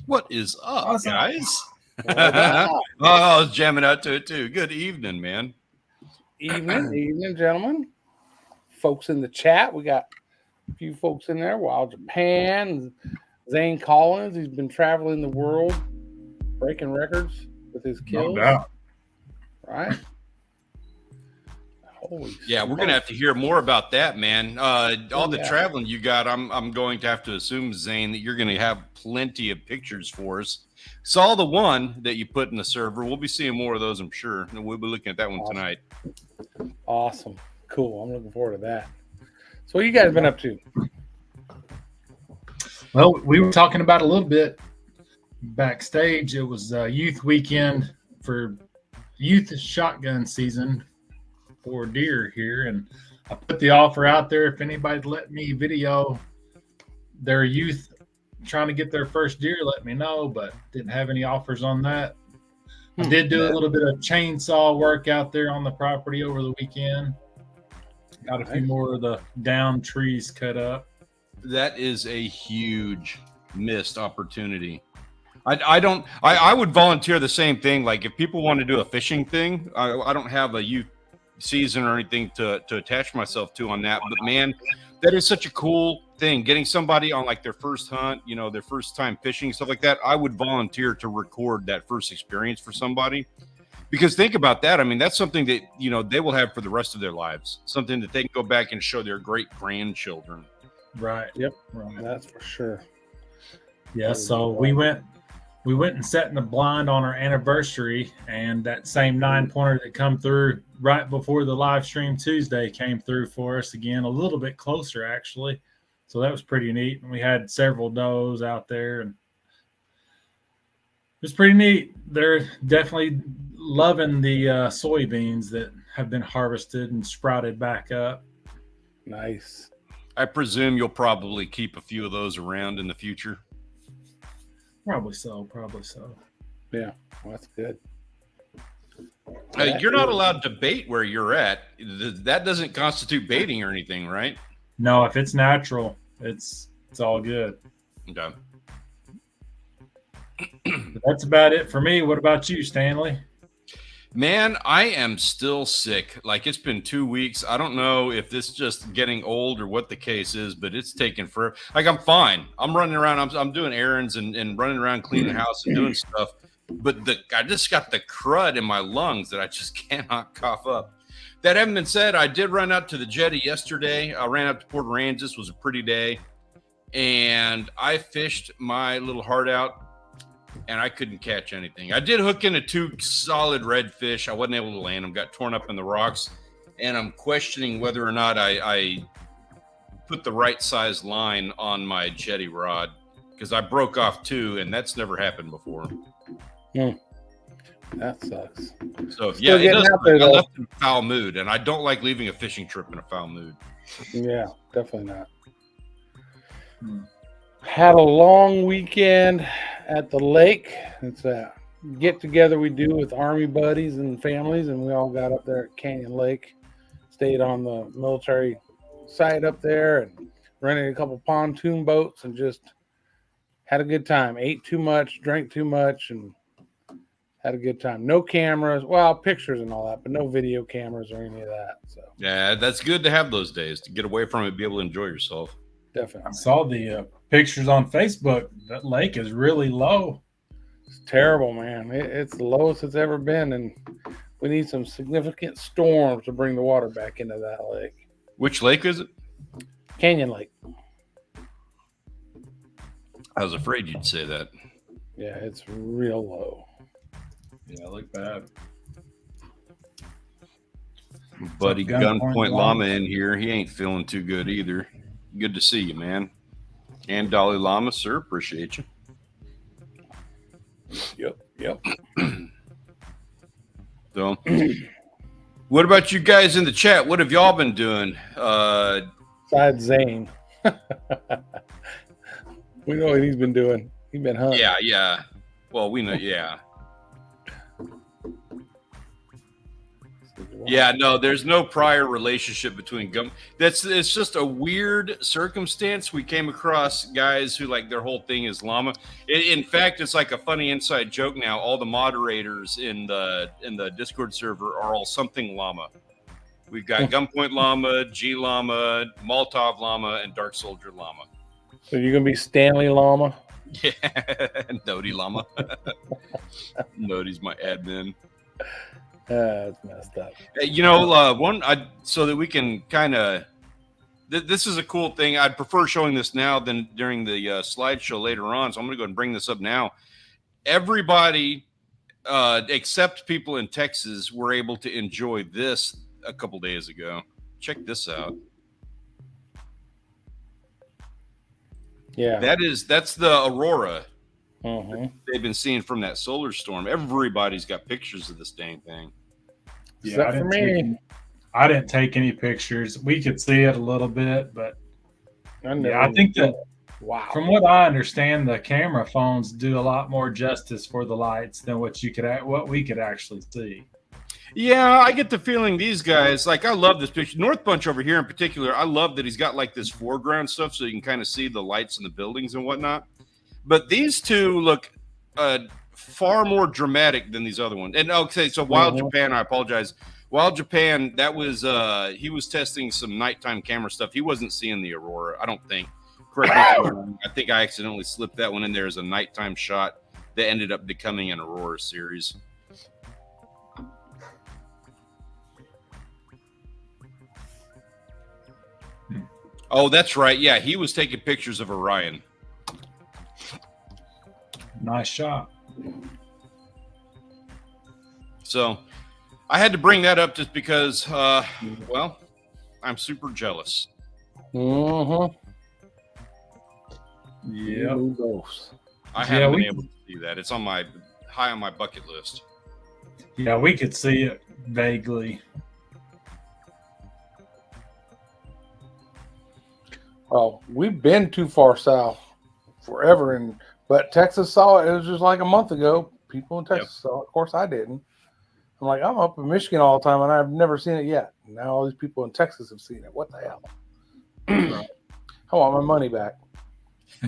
What is up, guys? Wow. I was jamming out to it too. Good evening, man. Evening, gentlemen. Folks in the chat, we got a few folks in there. Wild Japan, Zane Collins. He's been traveling the world, breaking records with his kills. No doubt. Right? Holy Yeah, we're gonna have to hear more about that, man. All the Yeah. traveling you got, I'm going to have to assume, Zane, that you're gonna have plenty of pictures for us. Saw the one that you put in the server. We'll be seeing more of those, I'm sure. And we'll be looking at that one tonight. Awesome. Cool. I'm looking forward to that. So what you guys been up to? Well, we were talking about a little bit backstage. It was youth weekend for youth shotgun season for deer here, and I put the offer out there. If anybody'd let me video their youth trying to get their first deer, let me know, but didn't have any offers on that. I did do a little bit of chainsaw work out there on the property over the weekend. Got a few more of the down trees cut up. That is a huge missed opportunity. I would volunteer the same thing. Like if people want to do a fishing thing, I don't have a youth season or anything to attach myself to on that. But man, that is such a cool thing. Getting somebody on like their first hunt, you know, their first time fishing, stuff like that. I would volunteer to record that first experience for somebody. Because think about that. I mean, that's something that, you know, they will have for the rest of their lives. Something that they can go back and show their great grandchildren. Right. Yep. Right. That's for sure. Yeah. So we went and sat in the blind on our anniversary, and that same 9-pointer that come through right before the live stream Tuesday came through for us again, a little bit closer actually. So that was pretty neat. And we had several does out there, and it was pretty neat. They're definitely loving the soybeans that have been harvested and sprouted back up. Nice. I presume you'll probably keep a few of those around in the future. Probably so. Yeah, well, that's good. You're not allowed to bait where you're at. That doesn't constitute baiting or anything, right? No, if it's natural, it's all good. Okay. But that's about it for me. What about you, Stanley? Man, I am still sick. Like it's been 2 weeks. I don't know if this is just getting old or what the case is, but it's taken forever. Like I'm fine. I'm running around. I'm doing errands and running around cleaning the house and doing stuff. But I just got the crud in my lungs that I just cannot cough up. That having been said, I did run out to the jetty yesterday. I ran up to Port Aransas. Was a pretty day. And I fished my little heart out. And I couldn't catch anything. I did hook into 2 solid redfish. I wasn't able to land them. Got torn up in the rocks. And I'm questioning whether or not I put the right size line on my jetty rod. Because I broke off 2, and that's never happened before. That sucks. So, Still yeah, I though. left in a foul mood. And I don't like leaving a fishing trip in a foul mood. Yeah, definitely not. Had a long weekend at the lake. It's a get together we do with Army buddies and families, and we all got up there at Canyon Lake, stayed on the military site up there, and rented a couple pontoon boats and just had a good time. Ate too much, drank too much, and had a good time. No cameras, well, pictures and all that, but no video cameras or any of that. So Yeah, that's good to have those days to get away from it, be able to enjoy yourself. definitely. I saw the pictures on Facebook. That lake is really low. It's terrible, man. It's the lowest it's ever been, and we need some significant storms to bring the water back into that lake. Which lake is it? Canyon Lake. I was afraid you'd say that. Yeah, it's real low. Yeah, look bad. Buddy Gunpoint Gunpoint Llama? Llama in here. He ain't feeling too good either. Good to see you, man. And Dalai Lama, sir. Appreciate you. Yep. So, what about you guys in the chat? What have y'all been doing? Besides Zane. We know what he's been doing. He's been hunting. Yeah. Well, we know, yeah. Yeah, no, there's no prior relationship between gum. It's just a weird circumstance. We came across guys who like their whole thing is llama. In fact, it's like a funny inside joke now. All the moderators in the Discord server are all something llama. We've got Gunpoint Llama, G Llama, Molotov Llama, and Dark Soldier Llama. So you're gonna be Stanley Llama? Yeah, Nody Llama. Nody's my admin. That's messed up. You know, so that we can kind of. This is a cool thing. I'd prefer showing this now than during the slideshow later on. So I'm going to go and bring this up now. Everybody, except people in Texas, were able to enjoy this a couple days ago. Check this out. Yeah, that's the aurora they've been seeing from that solar storm. Everybody's got pictures of this dang thing. Yeah, Except for me. I didn't take any pictures. We could see it a little bit, but I think that from what I understand, the camera phones do a lot more justice for the lights than what we could actually see. Yeah, I get the feeling these guys, like, I love this picture. North Bunch over here in particular, I love that he's got like this foreground stuff so you can kind of see the lights in the buildings and whatnot. But these two look far more dramatic than these other ones. And okay, so Wild Japan, I apologize. Wild Japan, that was he was testing some nighttime camera stuff. He wasn't seeing the aurora, I don't think. Correct me if I'm wrong. I think I accidentally slipped that one in there as a nighttime shot that ended up becoming an aurora series. Oh, that's right. Yeah, he was taking pictures of Orion. Nice shot. So I had to bring that up just because, well, I'm super jealous. Mm-hmm. Yeah. I haven't been able to see that. It's on my high on my bucket list. Yeah, we could see it vaguely. Well, we've been too far south forever, but Texas saw it. It was just like a month ago. People in Texas saw it. Of course, I didn't. I'm like, I'm up in Michigan all the time, and I've never seen it yet. Now all these people in Texas have seen it. What the hell? I want my money back.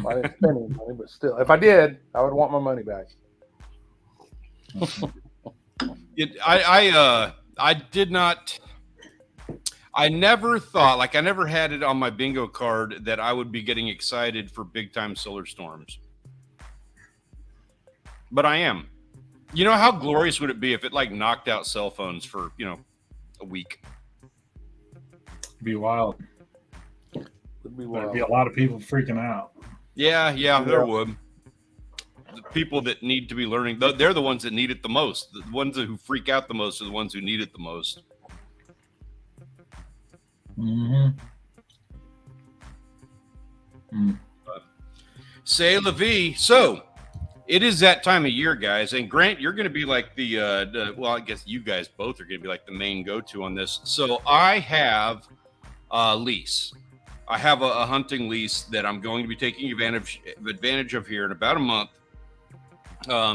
I didn't spend any money, but still, if I did, I would want my money back. I did not. I never thought, like, I never had it on my bingo card that I would be getting excited for big time solar storms. But I am. You know, how glorious would it be if it like knocked out cell phones for, a week? It'd be wild. Would be There'd wild. be a lot of people freaking out. Yeah, there would. The people that need to be learning, they're the ones that need it the most. The ones who freak out the most are the ones who need it the most. Say la vie. So it is that time of year, guys. And Grant, you're going to be like well, I guess you guys both are going to be like the main go-to on this. So I have a lease. I have a hunting lease that I'm going to be taking advantage of here in about a month.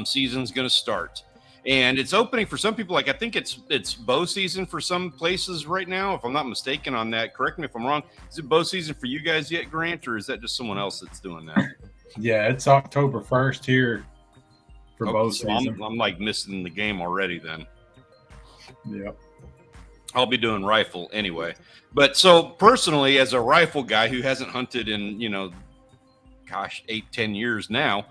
Season's going to start. And it's opening for some people. Like, I think it's bow season for some places right now, if I'm not mistaken on that. Correct me if I'm wrong. Is it bow season for you guys yet, Grant, or is that just someone else that's doing that? Yeah, it's October 1st here for bow season. I'm like missing the game already then. Yep. I'll be doing rifle anyway. But so personally, as a rifle guy who hasn't hunted in, 8-10 years now,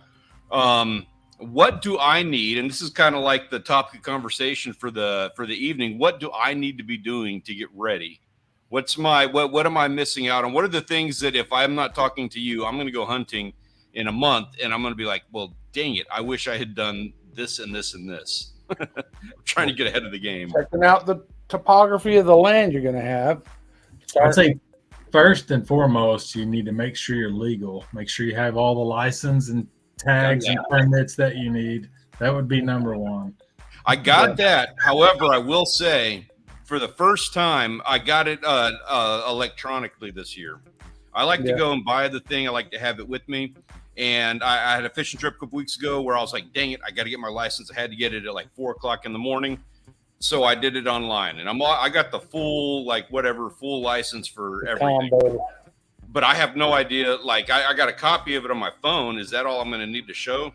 what do I need? And this is kind of like the topic of conversation for the evening. What do I need to be doing to get ready? What am I missing out on? What are the things that if I'm not talking to you, I'm going to go hunting in a month and I'm going to be like, well, dang it, I wish I had done this and this and this. I'm trying to get ahead of the game. Checking out the topography of the land you're going to have. I'd say first and foremost, you need to make sure you're legal. Make sure you have all the license and tags and permits that you need. That would be number one. I got that. However, I will say, for the first time, I got it electronically this year. I like to go and buy the thing. I like to have it with me. And I had a fishing trip a couple weeks ago where I was like, dang it, I got to get my license. I had to get it at like 4 o'clock in the morning. So I did it online, and I got the full, like, whatever, full license for everything. Combo. But I have no idea. Like, I got a copy of it on my phone. Is that all I'm going to need to show?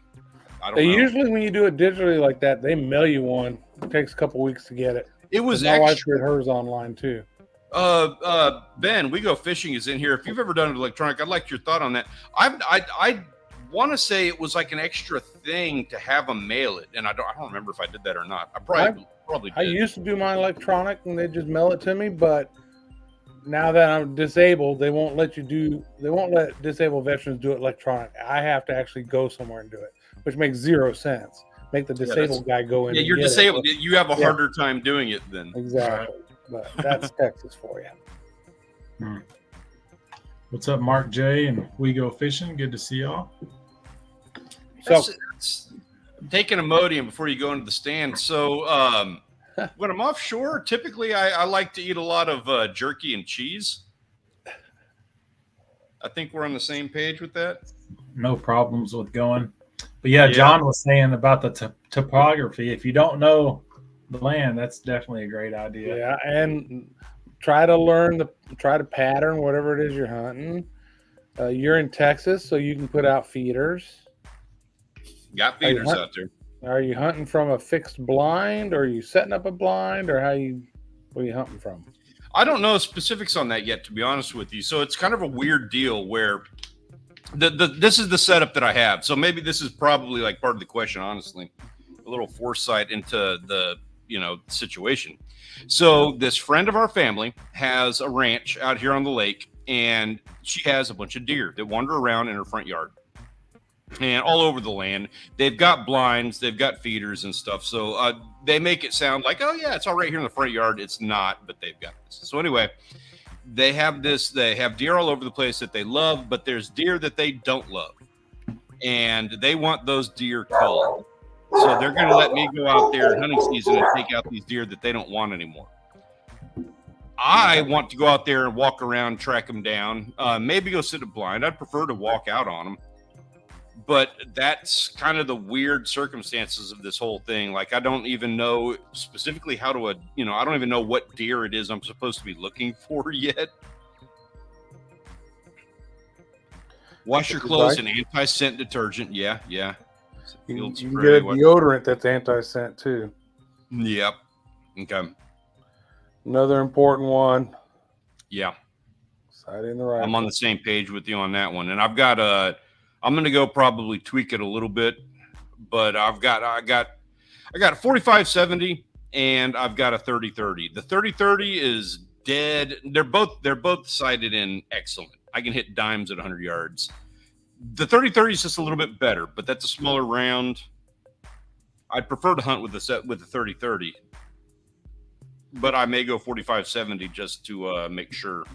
I don't know. Usually when you do it digitally like that, they mail you one. It takes a couple weeks to get it. It was my wife did hers online too. Ben, We Go Fishing is in here. If you've ever done it electronic, I'd like your thought on that. I want to say it was like an extra thing to have them mail it, and I don't remember if I did that or not. I probably did. I used to do mine electronic, and they just mail it to me. But now that I'm disabled, they won't let disabled veterans do it electronic. I have to actually go somewhere and do it, which makes zero sense. Make the disabled guy go in. Yeah, you're disabled. You have a harder time doing it then. Exactly. But that's Texas for you. What's up, Mark J and We Go Fishing? Good to see y'all. So taking Imodium before you go into the stand. So when I'm offshore, typically I like to eat a lot of jerky and cheese. I think we're on the same page with that. No problems with going. But yeah, John was saying about the topography. If you don't know the land, that's definitely a great idea. Yeah, and try to pattern whatever it is you're hunting. You're in Texas, so you can put out feeders. Got feeders out there. Are you hunting from a fixed blind, or are you setting up a blind, or what are you hunting from? I don't know specifics on that yet, to be honest with you. So it's kind of a weird deal where this is the setup that I have. So maybe this is probably like part of the question, honestly. A little foresight into the situation. So this friend of our family has a ranch out here on the lake, and she has a bunch of deer that wander around in her front yard and all over the land. They've got blinds, they've got feeders and stuff. So they make it sound like, oh yeah, it's all right here in the front yard. It's not, but they've got this. So anyway, they have deer all over the place that they love, but there's deer that they don't love, and they want those deer culled. So they're going to let me go out there in hunting season and take out these deer that they don't want anymore. I want to go out there and walk around, track them down, maybe go sit a blind. I'd prefer to walk out on them. But that's kind of the weird circumstances of this whole thing. Like, I don't even know specifically how to, I don't even know what deer it is I'm supposed to be looking for yet. Wash your clothes in anti-scent detergent. Yeah. You can get a deodorant that's anti-scent too. Yep. Okay. Another important one. Yeah. Sighting the rifle. I'm on the same page with you on that one. And I've got I'm going to go probably tweak it a little bit, but I got a 45-70 and I've got a 30-30. The 30-30 is dead. They're both sighted in excellent. I can hit dimes at 100 yards. The 30-30 is just a little bit better, but that's a smaller round. I'd prefer to hunt with the 30-30, but I may go 45-70 just to make sure.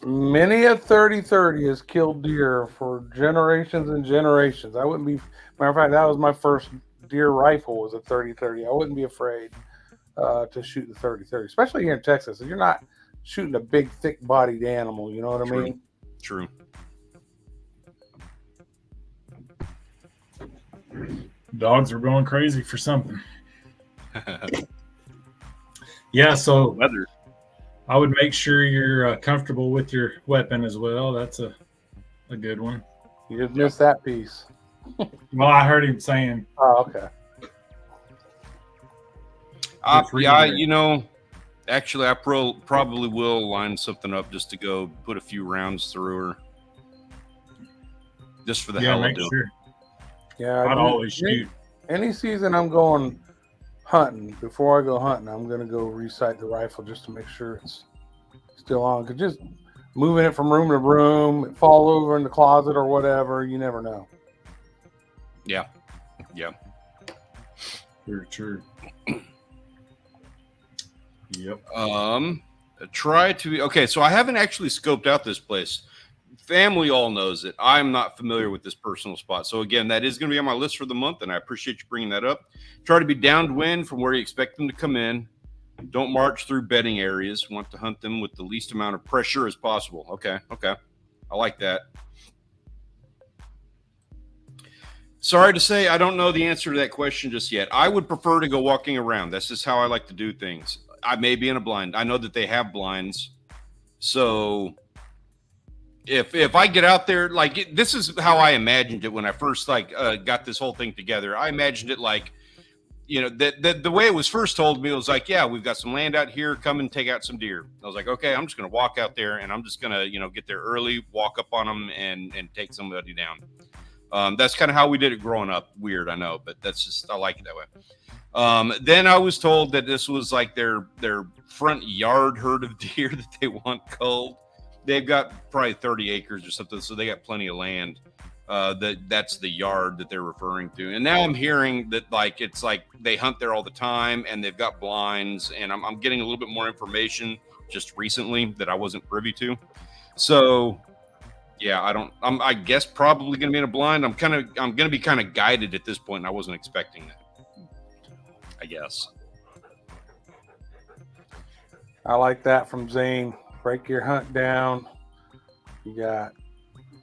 Many a 30-30 has killed deer for generations and generations. I wouldn't be, matter of fact, that was my first deer rifle, was a 30-30. I wouldn't be afraid to shoot the 30-30, especially here in Texas. You're not shooting a big, thick-bodied animal. You know what I mean? True. Dogs are going crazy for something. Yeah, so weather. I would make sure you're comfortable with your weapon as well. That's a good one. You just missed that piece. Well, I heard him saying. Oh, okay. Actually, I probably will line something up just to go put a few rounds through her, just for the hell of it. Sure. Yeah, I'd always shoot. Any season I'm going hunting, before I go hunting, I'm going to go resight the rifle just to make sure it's still on. Because just moving it from room to room, fall over in the closet or whatever, you never know. Yeah. Very true. Yep. Try to be okay. So I haven't actually scoped out this place. Family all knows it. I'm not familiar with this personal spot. So again, that is going to be on my list for the month, and I appreciate you bringing that up. Try to be downwind from where you expect them to come in. Don't march through bedding areas. Want to hunt them with the least amount of pressure as possible. Okay. I like that. Sorry to say, I don't know the answer to that question just yet. I would prefer to go walking around. That's just how I like to do things. I may be in a blind. I know that they have blinds. So if I get out there, like this is how I imagined it when I first got this whole thing together. I imagined it like, the way it was first told me, it was like, yeah, we've got some land out here. Come and take out some deer. I was like, okay, I'm just going to walk out there and I'm just going to, get there early, walk up on them and take somebody down. That's kind of how we did it growing up. Weird, I know, but that's just, I like it that way. Then I was told that this was like their front yard herd of deer that they want culled. They've got probably 30 acres or something, so they got plenty of land. That's the yard that they're referring to. And now I'm hearing that it's like they hunt there all the time and they've got blinds, and I'm getting a little bit more information just recently that I wasn't privy to. So yeah, I guess probably going to be in a blind. I'm going to be kind of guided at this point, and I wasn't expecting that, I guess. I like that from Zane. Break your hunt down. You got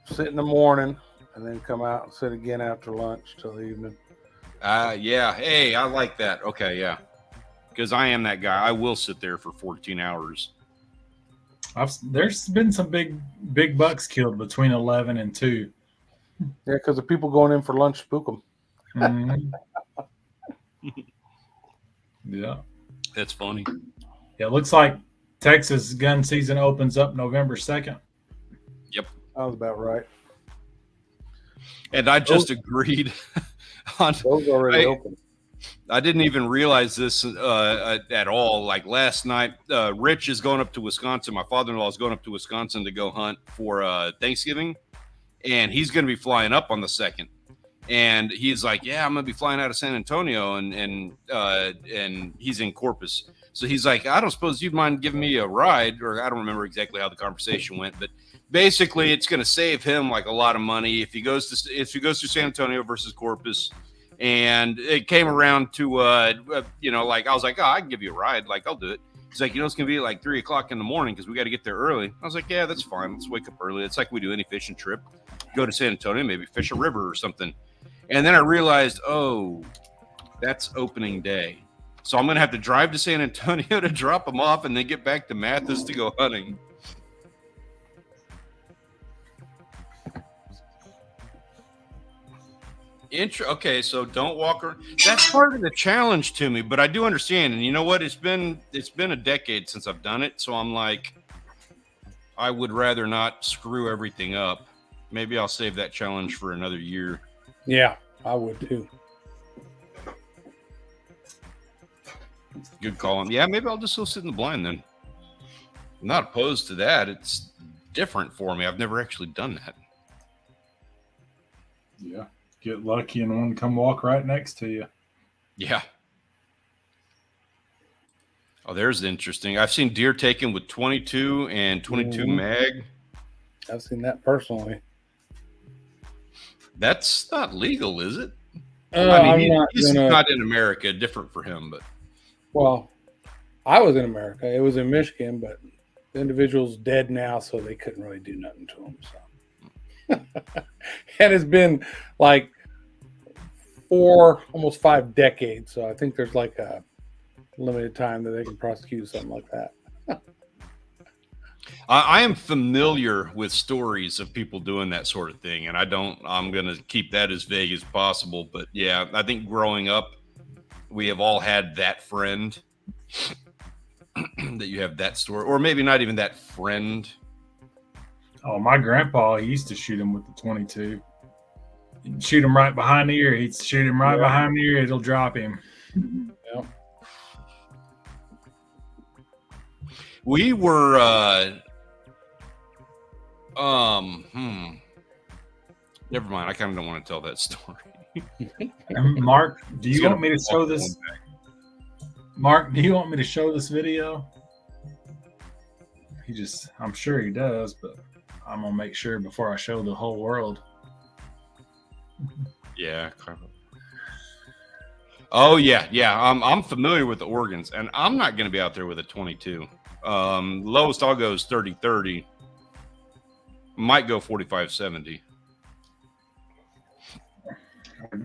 sit in the morning and then come out and sit again after lunch till the evening. Yeah. Hey, I like that. Okay, yeah. Because I am that guy. I will sit there for 14 hours. There's been some big bucks killed between 11 and 2. Yeah, because the people going in for lunch spook them. Mm-hmm. Yeah. That's funny. Yeah, it looks like Texas gun season opens up November 2nd. Yep. That was about right. And I just agreed on those already open. I didn't even realize this at all. Like last night, Rich is going up to Wisconsin. My father-in-law is going up to Wisconsin to go hunt for Thanksgiving, and he's going to be flying up on the 2nd. And he's like, "Yeah, I'm going to be flying out of San Antonio," and he's in Corpus. So he's like, "I don't suppose you'd mind giving me a ride," or I don't remember exactly how the conversation went, but basically, it's going to save him like a lot of money if he goes to San Antonio versus Corpus. And it came around to, I was like, "Oh, I can give you a ride. Like, I'll do it." He's like, "It's going to be like 3 o'clock in the morning because we got to get there early." I was like, "Yeah, that's fine. Let's wake up early. It's like we do any fishing trip. Go to San Antonio, maybe fish a river or something." And then I realized, oh, that's opening day. So I'm going to have to drive to San Antonio to drop them off and then get back to Mathis to go hunting. Okay, so don't walk around. That's part of the challenge to me, but I do understand. And you know what? It's been a decade since I've done it, so I'm like, I would rather not screw everything up. Maybe I'll save that challenge for another year. Yeah, I would too. Good call. Yeah, maybe I'll just go sit in the blind then. I'm not opposed to that. It's different for me. I've never actually done that. Yeah. Get lucky and one come walk right next to you. Yeah. Oh, there's interesting. I've seen deer taken with 22 and 22 mag. I've seen that personally. That's not legal, is it? He's not in America. Different for him, but. Well, I was in America. It was in Michigan, but the individual's dead now, so they couldn't really do nothing to him. So, and it's been like 4, almost 5 decades. So I think there's like a limited time that they can prosecute something like that. I am familiar with stories of people doing that sort of thing, and I'm going to keep that as vague as possible. But yeah, I think growing up, we have all had that friend that you have that story, or maybe not even that friend. Oh, my grandpa, he used to shoot him with the 22. He'd shoot him right behind the ear. He'd shoot him right behind the ear. It'll drop him. Yep. We were, never mind. I kind of don't want to tell that story. Mark, do you want me to show this? Mark, do you want me to show this video? I'm sure he does, but I'm going to make sure before I show the whole world. Yeah. Oh yeah. I'm familiar with the organs, and I'm not going to be out there with a 22. Lowest I'll go is 30-30. Might go 45-70.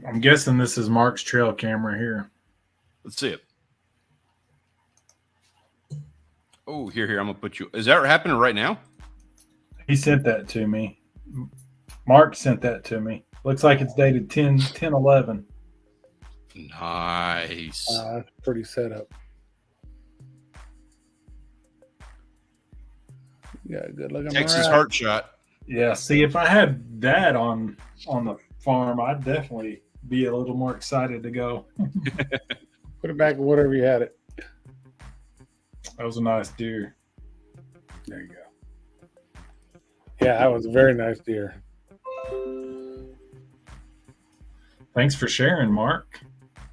I'm guessing this is Mark's trail camera here. Let's see it. Oh, here. I'm gonna put you. Is that happening right now? He sent that to me. Mark sent that to me. Looks like it's dated 10/11. Nice. That's pretty setup. Yeah, good looking. Texas heart shot. Yeah. See, if I had that on the farm, I'd definitely be a little more excited to go. Put it back at whatever you had it. That was a nice deer. There you go. Yeah, that was a very nice deer. Thanks for sharing, Mark.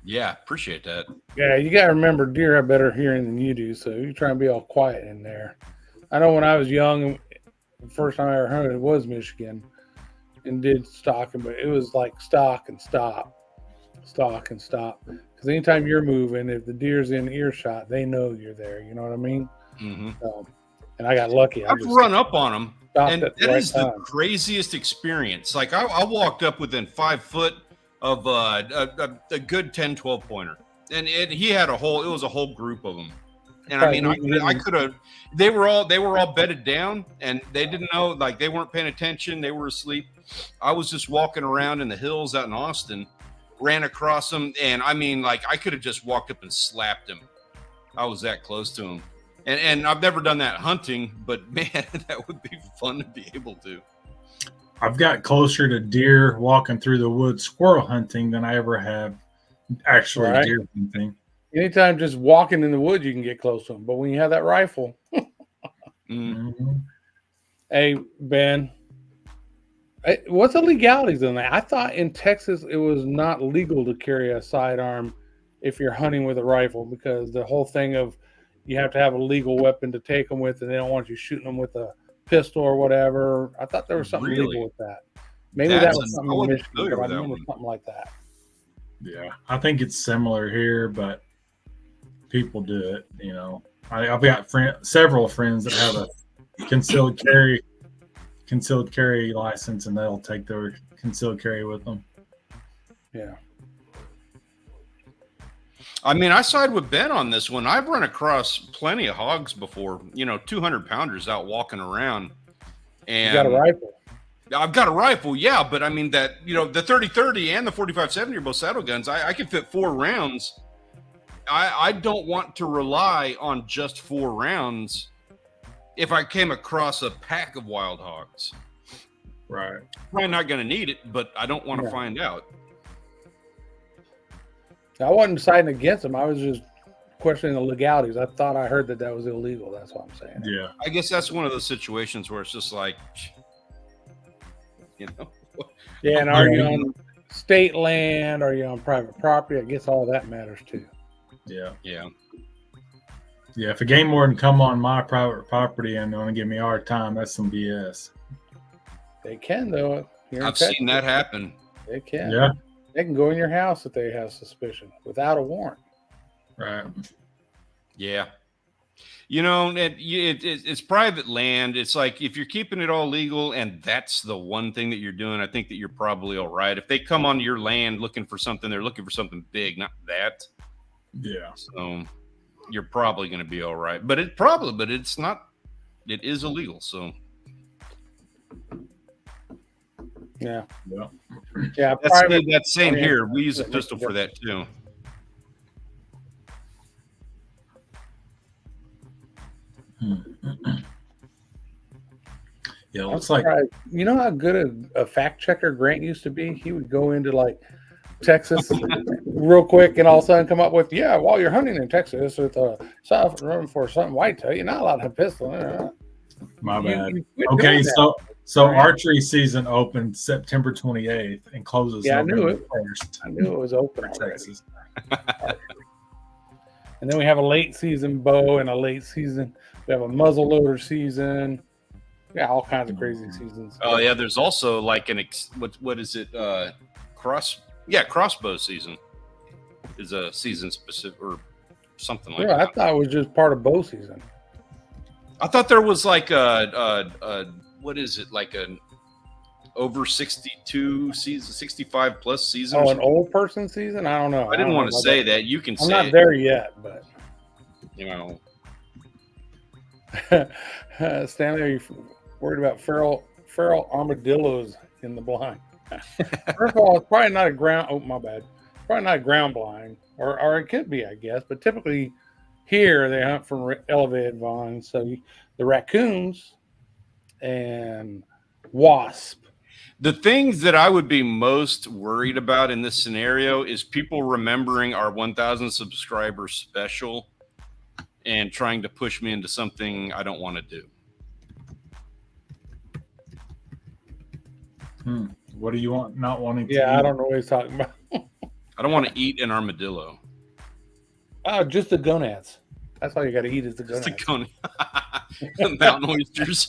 Yeah, appreciate that. Yeah, you got to remember deer have better hearing than you do, so you're trying to be all quiet in there. I know when I was young, the first time I ever hunted was Michigan and did stalking, but it was like stalk and stop. Because anytime you're moving, if the deer's in earshot, they know you're there. You know what I mean? Mm-hmm. And I got lucky. I've run up on them, and at that the right is the time. craziest experience. Like I walked up within 5 foot of a good 10-12 pointer, and he had it was a whole group of them. And I mean, I could have. They were all bedded down, and they didn't know. Like they weren't paying attention. They were asleep. I was just walking around in the hills out in Austin, ran across them, and I mean, like I could have just walked up and slapped him. I was that close to him. And I've never done that hunting, but man, that would be fun to be able to. I've got closer to deer walking through the woods squirrel hunting than I ever have actually deer hunting. Anytime just walking in the woods, you can get close to them. But when you have that rifle, Mm-hmm. Hey, Ben, what's the legalities on that? I thought in Texas it was not legal to carry a sidearm if you're hunting with a rifle, because the whole thing of you have to have a legal weapon to take them with, and they don't want you shooting them with a pistol or whatever. I thought there was something legal with that. Maybe that was something in Michigan, but I remember something like that. Yeah, I think it's similar here, but people do it. You know, I've got several friends that have a concealed carry license, and they'll take their concealed carry with them. Yeah. I mean, I side with Ben on this one. I've run across plenty of hogs before, 200 pounders out walking around. And you got a rifle. I've got a rifle, yeah, but I mean that, the 30-30 and the 45-70 are both saddle guns. I can fit 4 rounds. I don't want to rely on just 4 rounds if I came across a pack of wild hogs. Right. Probably not going to need it, but I don't want to find out. I wasn't deciding against them. I was just questioning the legalities. I thought I heard that was illegal. That's what I'm saying. Yeah. I guess that's one of those situations where it's just like, Yeah, and are you on state land? Are you on private property? I guess all that matters too. Yeah. Yeah. Yeah, if a game warden come on my private property and want to give me a hard time, that's some BS. They can, though. I've seen that happen. They can. Yeah. They can go in your house if they have suspicion without a warrant. Right. Yeah. It's private land. It's like if you're keeping it all legal and that's the one thing that you're doing, I think that you're probably all right. If they come onto your land looking for something, they're looking for something big, not that. Yeah. So you're probably going to be all right. But it's not. It is illegal. So. Yeah. Yeah. Yeah. That's same here. We use a pistol for that too. Yeah, it looks like you know how good a fact checker Grant used to be? He would go into like Texas real quick and all of a sudden come up with, while you're hunting in Texas with a south running for something whitetail, you're not allowed to have a pistol. My bad. Okay, so archery season opened September 28th and closes November I knew it. 1st. I knew it was open Texas. And And then we have a late season bow and a late season. We have a muzzle loader season. Yeah, all kinds of crazy seasons. Oh yeah, there's also like what is it? Crossbow season is a season specific or something like that. I thought it was just part of bow season. I thought there was like what is it, like an over 62 season, 65 plus season? Oh, an old person season? I don't know. I didn't want to say that. You can I'm say not it. there yet, but You know, Stanley, are you worried about feral armadillos in the blind? First of all, it's probably not a ground. Oh, my bad. Probably not a ground blind, or it could be, I guess. But typically, here they hunt from elevated vines. So the raccoons and wasp. the things that I would be most worried about in this scenario is people remembering our 1,000 subscriber special and trying to push me into something I don't want to do. What do you want? Not wanting to eat? I don't know what he's talking about. I don't want to eat an armadillo. Oh, just the gonads. That's all you got to eat is the gonads. The mountain oysters.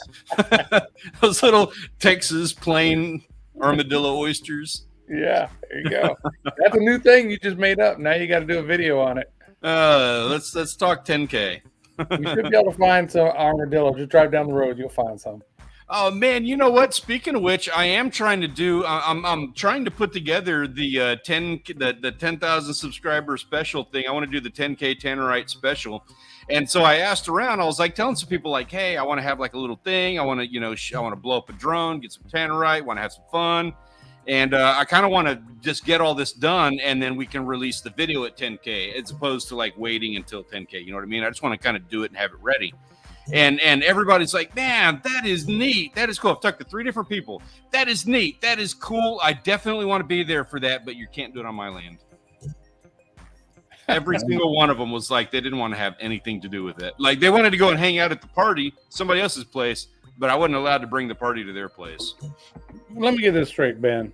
Those little Texas plain armadillo oysters. Yeah, there you go. That's a new thing you just made up. Now you got to do a video on it. Let's talk 10K. You should be able to find some armadillo. Just drive down the road, you'll find some. Oh man, you know what? Speaking of which, I am trying to do. I'm trying to put together the 10,000 subscriber special thing. I want to do the 10K Tannerite special, and so I asked around. I was like telling some people like, "Hey, I want to have like a little thing. I want to, I want to blow up a drone, get some Tannerite. Want to have some fun." And I kind of want to just get all this done, and then we can release the video at 10K, as opposed to like waiting until 10K. You know what I mean? I just want to kind of do it and have it ready. And everybody's like, man, that is neat. That is cool. I've talked to 3 different people. That is neat. That is cool. I definitely want to be there for that, but you can't do it on my land. Every single one of them was like, they didn't want to have anything to do with it. Like they wanted to go and hang out at the party, somebody else's place, but I wasn't allowed to bring the party to their place. Let me get this straight, Ben.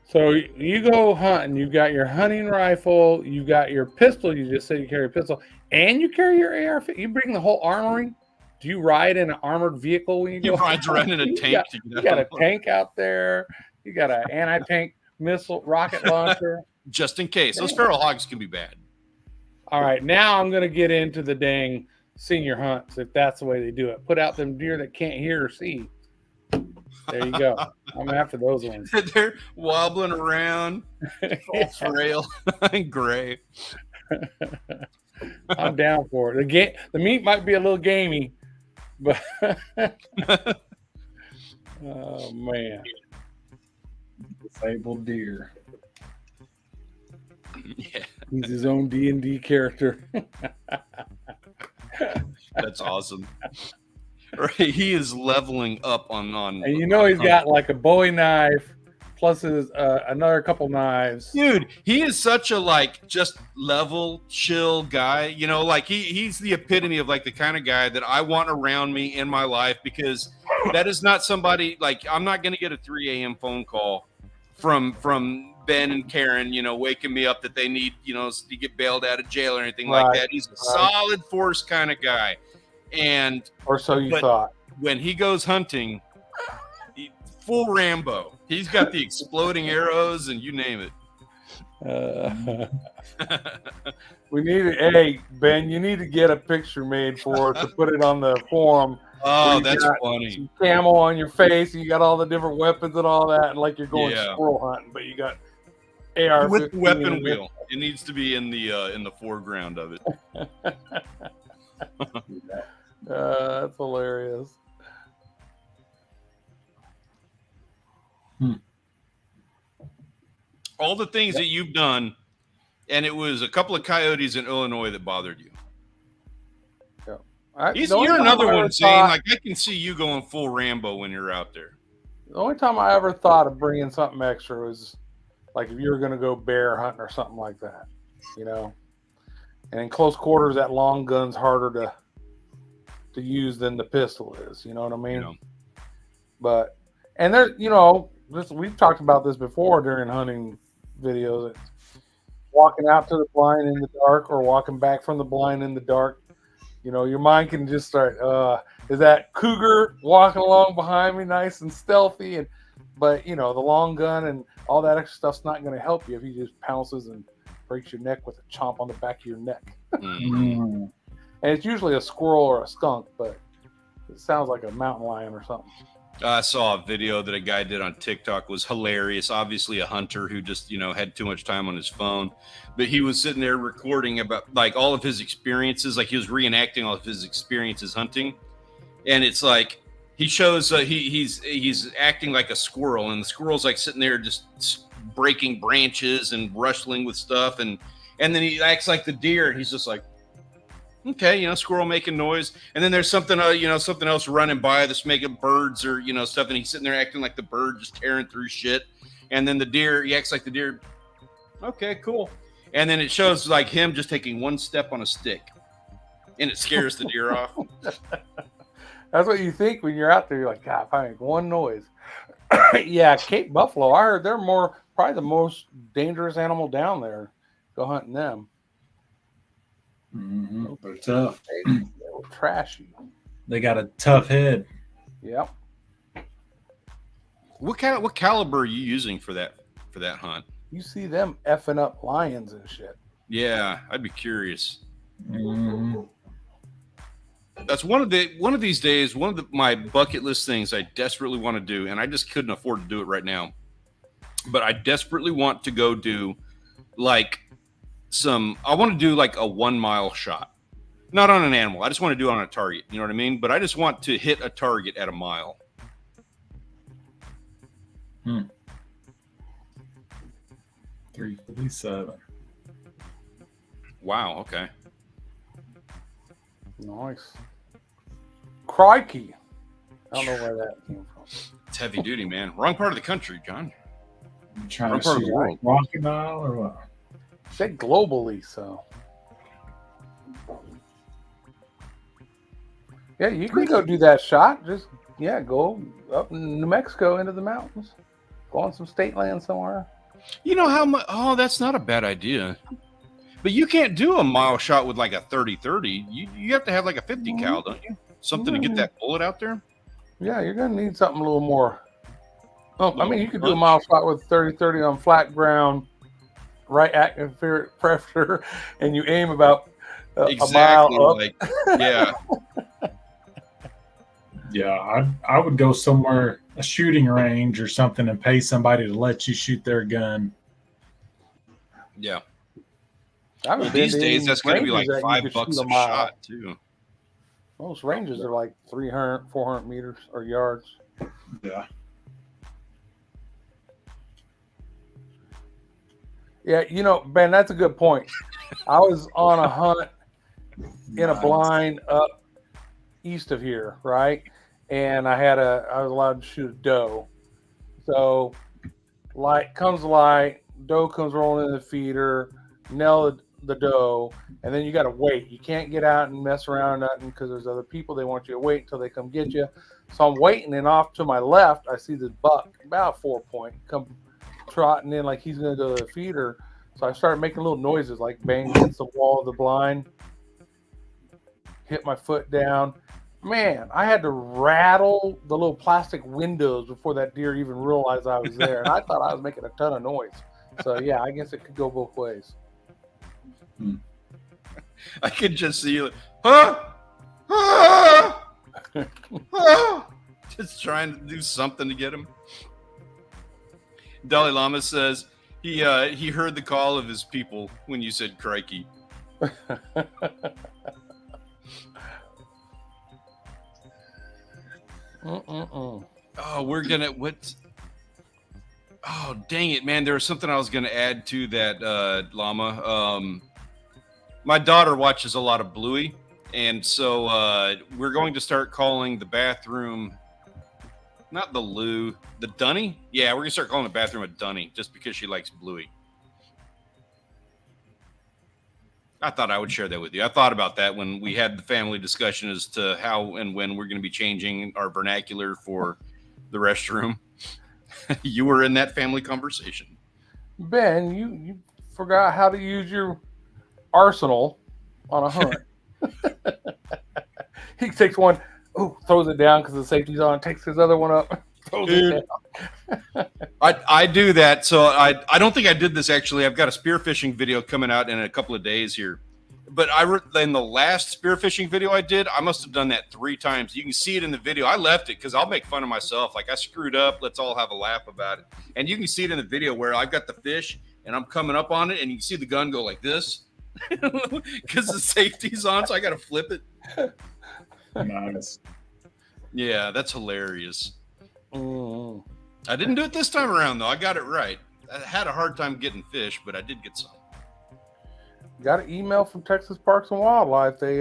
So you go hunting, you got your hunting rifle, you got your pistol, you just said you carry a pistol, and you carry your AR. You bring the whole armory? Do you ride in an armored vehicle when you go? You ride around in a tank. You got a tank out there. You got an anti-tank missile rocket launcher. Just in case. Those feral hogs can be bad. All right, now I'm going to get into the dang senior hunts, if that's the way they do it. Put out them deer that can't hear or see. There you go. I'm after those ones. They're wobbling around, all frail and gray. I'm down for it. The meat might be a little gamey, but oh man, Disabled deer. Yeah, he's his own D&D character. that's awesome. Right, he is leveling up on. And he's got like a Bowie knife, plus his another couple knives. Dude, he is such a like just level, chill guy. Like he's the epitome of like the kind of guy that I want around me in my life, because that is not somebody like I'm not going to get a 3 a.m. phone call from Ben and Karen, waking me up that they need, to get bailed out of jail or anything like that. He's a solid force kind of guy. Or so you thought. When he goes hunting, full Rambo. He's got the exploding arrows and you name it. We need it. Hey, Ben, you need to get a picture made for it to put it on the forum. Oh, that's funny. Some camo on your face, and you got all the different weapons and all that, and like you're going squirrel hunting, but you got AR with the weapon wheel. It needs to be in the foreground of it. That's hilarious. All the things that you've done, and it was a couple of coyotes in Illinois that bothered you. You're another one saying, like, I can see you going full Rambo when you're out there. The only time I ever thought of bringing something extra was like if you were going to go bear hunting or something like that, And in close quarters, that long gun's harder to use than the pistol is. You know what I mean? But, and there, we've talked about this before during hunting videos. walking out to the blind in the dark or walking back from the blind in the dark. You know, your mind can just start, is that cougar walking along behind me nice and stealthy? But, you know, the long gun and all that extra stuff's not going to help you if he just pounces and breaks your neck with a chomp on the back of your neck. Mm. And it's usually a squirrel or a skunk, but it sounds like a mountain lion or something. I saw a video that a guy did on TikTok. Was hilarious. Obviously a hunter who just, you know, had too much time on his phone, but he was sitting there recording about like all of his experiences. Like he was reenacting all of his experiences hunting. And it's like, he shows, he's acting like a squirrel, and the squirrel's like sitting there just breaking branches and rustling with stuff. And then he acts like the deer, and he's just like, okay, you know, squirrel making noise, and then there's something, you know, something else running by that's making birds or, you know, stuff, and he's sitting there acting like the bird, just tearing through shit. And then the deer, he acts like the deer. Okay, cool. And then it shows like him just taking one step on a stick, and it scares the deer off. That's what you think when you're out there. You're like, God, if I make one noise. Yeah, Cape buffalo. I heard they're probably the most dangerous animal down there. Go hunting them. Mm-hmm. They're tough. They're trashy. They got a tough head. Yep. What caliber are you using for that hunt? You see them effing up lions and shit. Yeah, I'd be curious. Mm-hmm. That's one of these days, my bucket list things I desperately want to do, and I just couldn't afford to do it right now. But I desperately want to go do like I want to do like a 1 mile shot. Not on an animal. I just want to do it on a target. You know what I mean? But I just want to hit a target at a mile. 347. Wow. Okay. Nice. Crikey. I don't know where that came from. It's heavy duty, man. Wrong part of the country, John. You trying Wrong to part of shoot the world. Rocky Mile or what? Said globally, so. Yeah, you can go do that shot. Just, go up in New Mexico into the mountains. Go on some state land somewhere. You know how much? Oh, that's not a bad idea. But you can't do a mile shot with like a 30-30. You have to have like a 50 cal, don't you? Something to get that bullet out there. Yeah, you're going to need something a little more. Oh, I mean, you could do a mile shot with 30-30 on flat ground, right atmospheric pressure, and you aim about a mile up. Like, yeah. Yeah, I would go somewhere, a shooting range or something, and pay somebody to let you shoot their gun. Yeah. Well, these days, that's going to be like $5 a shot, too. Most ranges are like 300, 400 meters or yards. Yeah. Yeah, you know, Ben, that's a good point. I was on a hunt in a blind up east of here, right? And I was allowed to shoot a doe. So light comes light, doe comes rolling in the feeder, nail the doe, and then you got to wait. You can't get out and mess around or nothing because there's other people. They want you to wait until they come get you. So I'm waiting, and off to my left, I see this buck, about 4 point, come trotting in like he's going to go to the feeder. So I started making little noises like bang against the wall of the blind, hit my foot down. Man, I had to rattle the little plastic windows before that deer even realized I was there. And I thought I was making a ton of noise. So, yeah, I guess it could go both ways. I could just see you, just trying to do something to get him. Dalai Lama says he heard the call of his people when you said crikey. Oh, oh, dang it, man. There was something I was going to add to that, Llama. My daughter watches a lot of Bluey, and so we're going to start calling the bathroom, not the loo, the dunny. Yeah, we're going to start calling the bathroom a dunny just because she likes Bluey. I thought I would share that with you. I thought about that when we had the family discussion as to how and when we're going to be changing our vernacular for the restroom. You were in that family conversation. Ben, you forgot how to use your arsenal on a hunt. He takes one, throws it down because the safety's on, takes his other one up, throws it down. I do that. So I don't think I did this actually. I've got a spearfishing video coming out in a couple of days here. But in the last spearfishing video I did, I must have done that 3 times. You can see it in the video. I left it because I'll make fun of myself. Like, I screwed up. Let's all have a laugh about it. And you can see it in the video where I've got the fish and I'm coming up on it, and you can see the gun go like this because the safety's on, so I got to flip it. Nice. Yeah, that's hilarious. Mm. I didn't do it this time around, though. I got it right. I had a hard time getting fish, but I did get some. Got an email from Texas Parks and Wildlife. They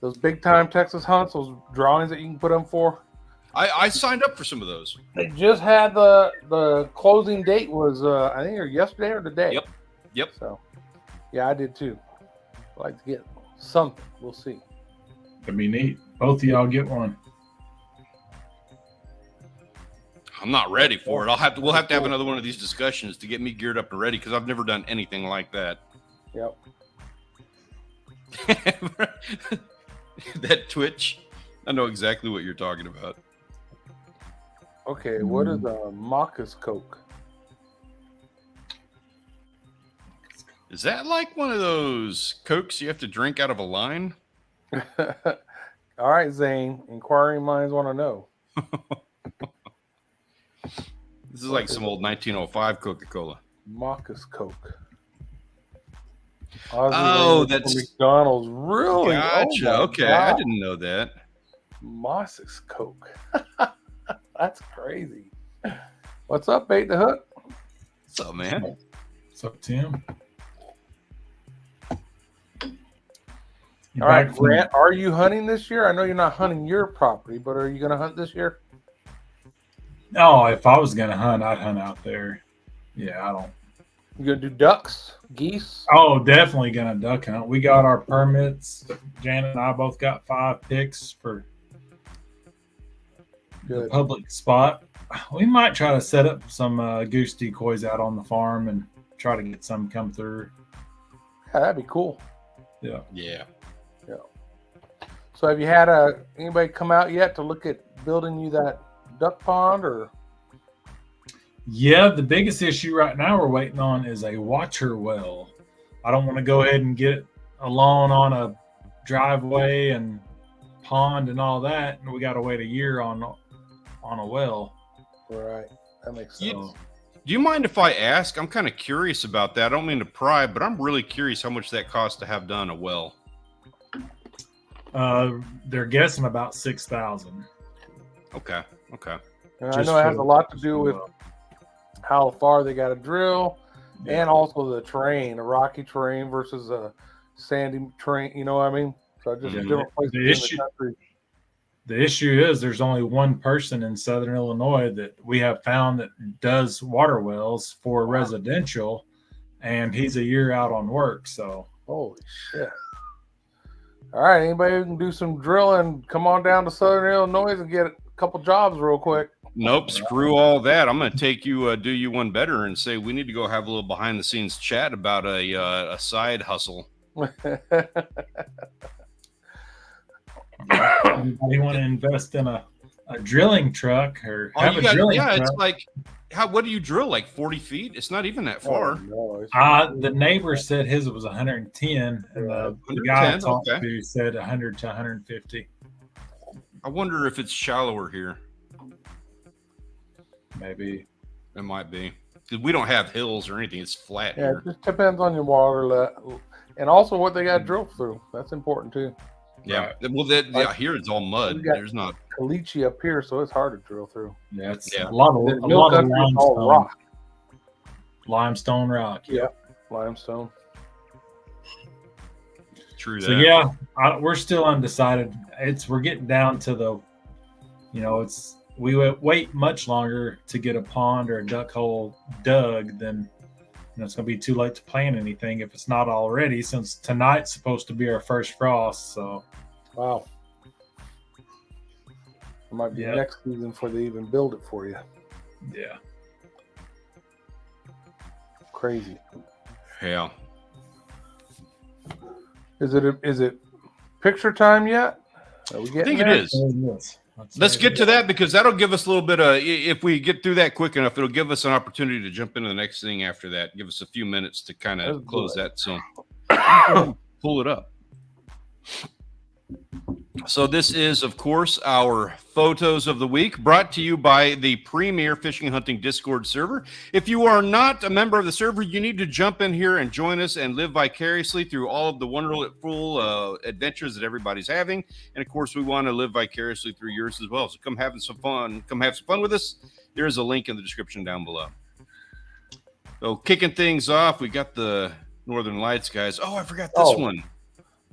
those big time Texas hunts, those drawings that you can put them for. I signed up for some of those. They just had the closing date was I think either yesterday or today. Yep. So yeah, I did too. I'd like to get something. We'll see. That'd be neat. Both of y'all get one. I'm not ready for it. We'll have to have another one of these discussions to get me geared up and ready because I've never done anything like that. Yep. That Twitch, I know exactly what you're talking about. Okay, what is a Marcus Coke? Is that like one of those Cokes you have to drink out of a line? All right, Zane. Inquiring minds want to know. This is like some old 1905 Coca-Cola. Marcus Coke. Oh, that's McDonald's. Really? Gotcha. Oh okay, God. I didn't know that. Moss's Coke. That's crazy. What's up, Bait the Hook? What's up, man? What's up, Tim? All right, Grant, are you hunting this year? I know you're not hunting your property, but are you going to hunt this year? No, if I was gonna hunt, I'd hunt out there. Yeah, I don't. You going to do ducks, geese? Oh, definitely gonna duck hunt. We got our permits. Janet and I both got 5 picks for the public spot. We might try to set up some goose decoys out on the farm and try to get some come through. Yeah, that'd be cool. Yeah. Yeah. So have you had anybody come out yet to look at building you that duck pond or? Yeah, the biggest issue right now we're waiting on is a watcher well. I don't want to go ahead and get a lawn on a driveway and pond and all that, and we got to wait a year on a well. Right, that makes sense. Do you mind if I ask? I'm kind of curious about that. I don't mean to pry, but I'm really curious how much that costs to have done a well. They're guessing about $6,000. Okay. And I know it has a lot to do with how far they got to drill, and also the terrain, a rocky terrain versus a sandy terrain. You know what I mean? So just different places in the country. The issue is there's only one person in Southern Illinois that we have found that does water wells for residential, and he's a year out on work. So holy shit. All right, anybody who can do some drilling, come on down to Southern Illinois and get a couple jobs real quick. Nope, screw all that. I'm going to take you, do you one better and say we need to go have a little behind the scenes chat about a side hustle. Anybody want to invest in a drilling truck or have a drilling truck? It's like, what do you drill? Like 40 feet? It's not even that far. No, the neighbor said his was 110, and the guy I talked to said 100 to 150. I wonder if it's shallower here. Maybe. It might be. Because we don't have hills or anything. It's flat yeah, here. it just depends on your water level and also what they got to drill through. That's important too. Yeah. Well, here it's all mud. There's not caliche up here, so it's hard to drill through. Yeah, it's a lot of limestone. Rock. Limestone rock. Yeah, limestone. True that. So yeah, we're still undecided. We're getting down to the, we wait much longer to get a pond or a duck hole dug than, it's going to be too late to plan anything if it's not already, since tonight's supposed to be our first frost. So, wow, it might be next season before they even build it for you. Yeah, crazy. Yeah. Is it picture time yet? Are we I getting think it there? is. Let's get to that because that'll give us a little bit of, if we get through that quick enough, it'll give us an opportunity to jump into the next thing after that. Give us a few minutes to kind of close that. So pull it up. So this is, of course, our photos of the week brought to you by the premier fishing and hunting Discord server. If you are not a member of the server, you need to jump in here and join us and live vicariously through all of the wonderful adventures that everybody's having. And of course, we want to live vicariously through yours as well. So come have some fun with us. There's a link in the description down below. So kicking things off, we got the Northern Lights, guys. Oh, I forgot this one.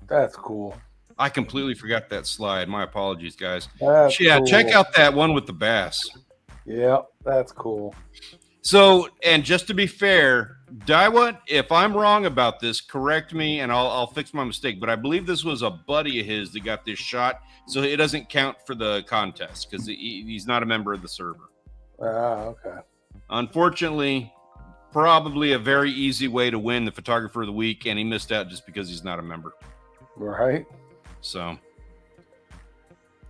That's cool. I completely forgot that slide. My apologies, guys. That's cool. Check out that one with the bass. Yeah, that's cool. So, and just to be fair, Daiwa, if I'm wrong about this, correct me and I'll fix my mistake. But I believe this was a buddy of his that got this shot, so it doesn't count for the contest because he's not a member of the server. Okay. Unfortunately, probably a very easy way to win the photographer of the week, and he missed out just because he's not a member. Right. So,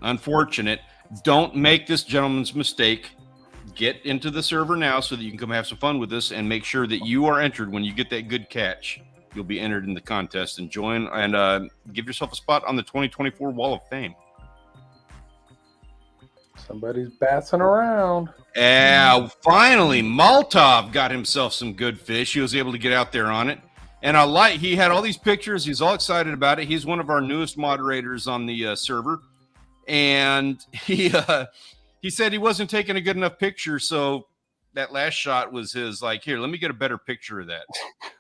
unfortunate. Don't make this gentleman's mistake. Get into the server now so that you can come have some fun with us and make sure that you are entered when you get that good catch. You'll be entered in the contest and join and give yourself a spot on the 2024 Wall of Fame. Somebody's bassing around. Finally, Maltov got himself some good fish. He was able to get out there on it. And he had all these pictures. He's all excited about it. He's one of our newest moderators on the server. And he said he wasn't taking a good enough picture. So that last shot was his, like, here, let me get a better picture of that.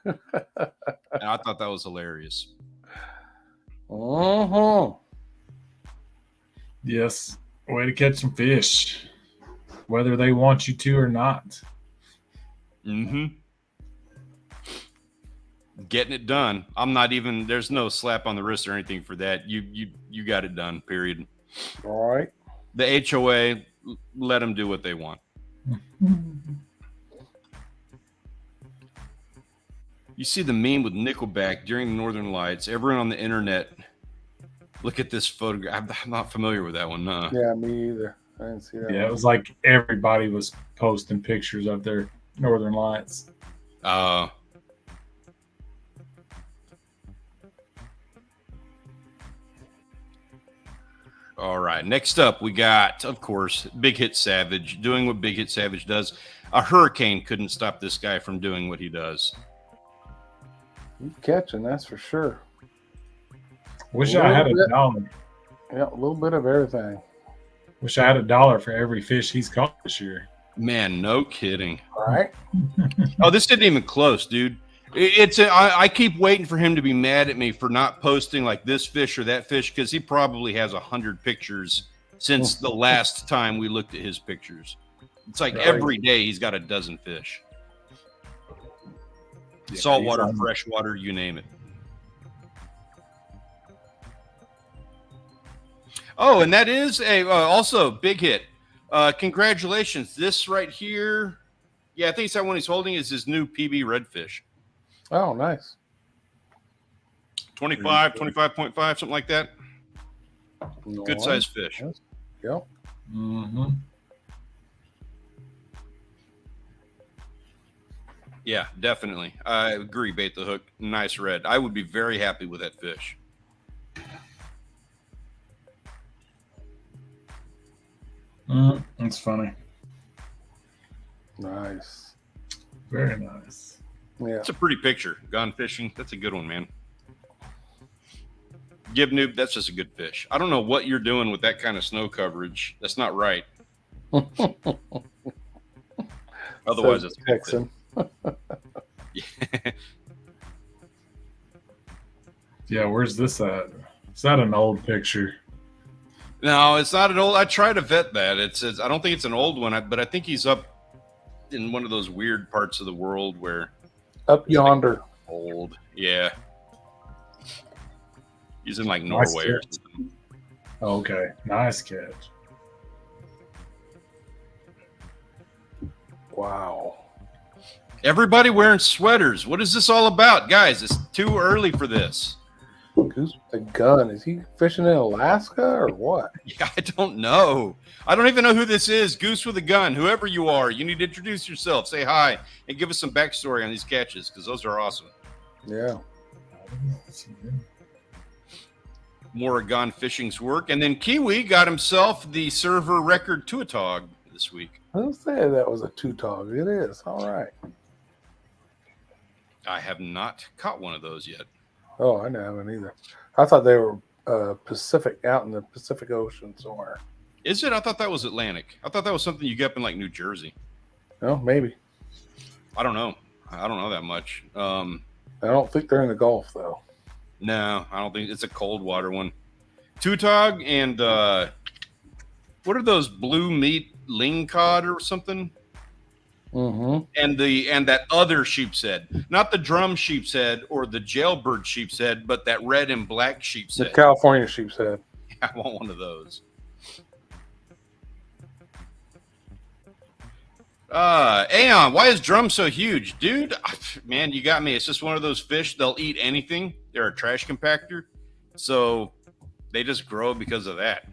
And I thought that was hilarious. Yes. Way to catch some fish, whether they want you to or not. Getting it done. I'm not even, there's no slap on the wrist or anything for that. You got it done, period. All right. The HOA, let them do what they want. You see the meme with Nickelback during the Northern Lights. Everyone on the internet, look at this photograph. I'm not familiar with that one. No. Yeah, me either. I didn't see that. Yeah, it was like everybody was posting pictures of their Northern Lights. All right. Next up, we got, of course, Big Hit Savage doing what Big Hit Savage does. A hurricane couldn't stop this guy from doing what he does. He's catching, that's for sure. Wish I had $1. Yeah, a little bit of everything. Wish I had $1 for every fish he's caught this year. Man, no kidding. All right. Oh, this isn't even close, dude. I keep waiting for him to be mad at me for not posting like this fish or that fish because he probably has 100 pictures since the last time we looked at his pictures. It's like every day he's got a dozen fish. Yeah, saltwater, freshwater, you name it. Oh, and that is also Big Hit. Congratulations. This right here, yeah, I think it's that one he's holding is his new PB redfish. Oh, nice. 25, 25.5, something like that. No good size fish. Yes. Yep. Yeah, definitely. I agree, Bait the Hook. Nice red. I would be very happy with that fish. That's funny. Nice. Very nice. Yeah. It's a pretty picture. Gone fishing. That's a good one, man. Gib Noob, that's just a good fish. I don't know what you're doing with that kind of snow coverage. That's not right. Otherwise, it's Texan. Yeah, where's this at? Is that an old picture? No, it's not an old. I try to vet that. I don't think it's an old one, but I think he's up in one of those weird parts of the world where up yonder. Like old, yeah. He's in like Norway or something. Okay, nice catch. Wow. Everybody wearing sweaters. What is this all about? Guys, it's too early for this. Goose with the gun. Is he fishing in Alaska or what? Yeah, I don't know. I don't even know who this is. Goose with a gun. Whoever you are, you need to introduce yourself. Say hi and give us some backstory on these catches because those are awesome. Yeah. Moragon Fishing's work. And then Kiwi got himself the server record tuatog this week. I didn't say that was a two-tog. It is. All right. I have not caught one of those yet. Oh, I haven't either. I thought they were Pacific, out in the Pacific Ocean somewhere. Is it? I thought that was Atlantic. I thought that was something you get up in like New Jersey. Oh, maybe. I don't know. I don't know that much. I don't think they're in the Gulf, though. No, I don't think it's a cold water one. Tutog and what are those blue meat lingcod or something? Mm-hmm. And that other sheep's head, not the drum sheep's head or the jailbird sheep's head, but that red and black sheep's The head. California sheep's head. I want one of those. Aeon, why is drum so huge? Dude, man, you got me. It's just one of those fish. They'll eat anything. They're a trash compactor. So they just grow because of that.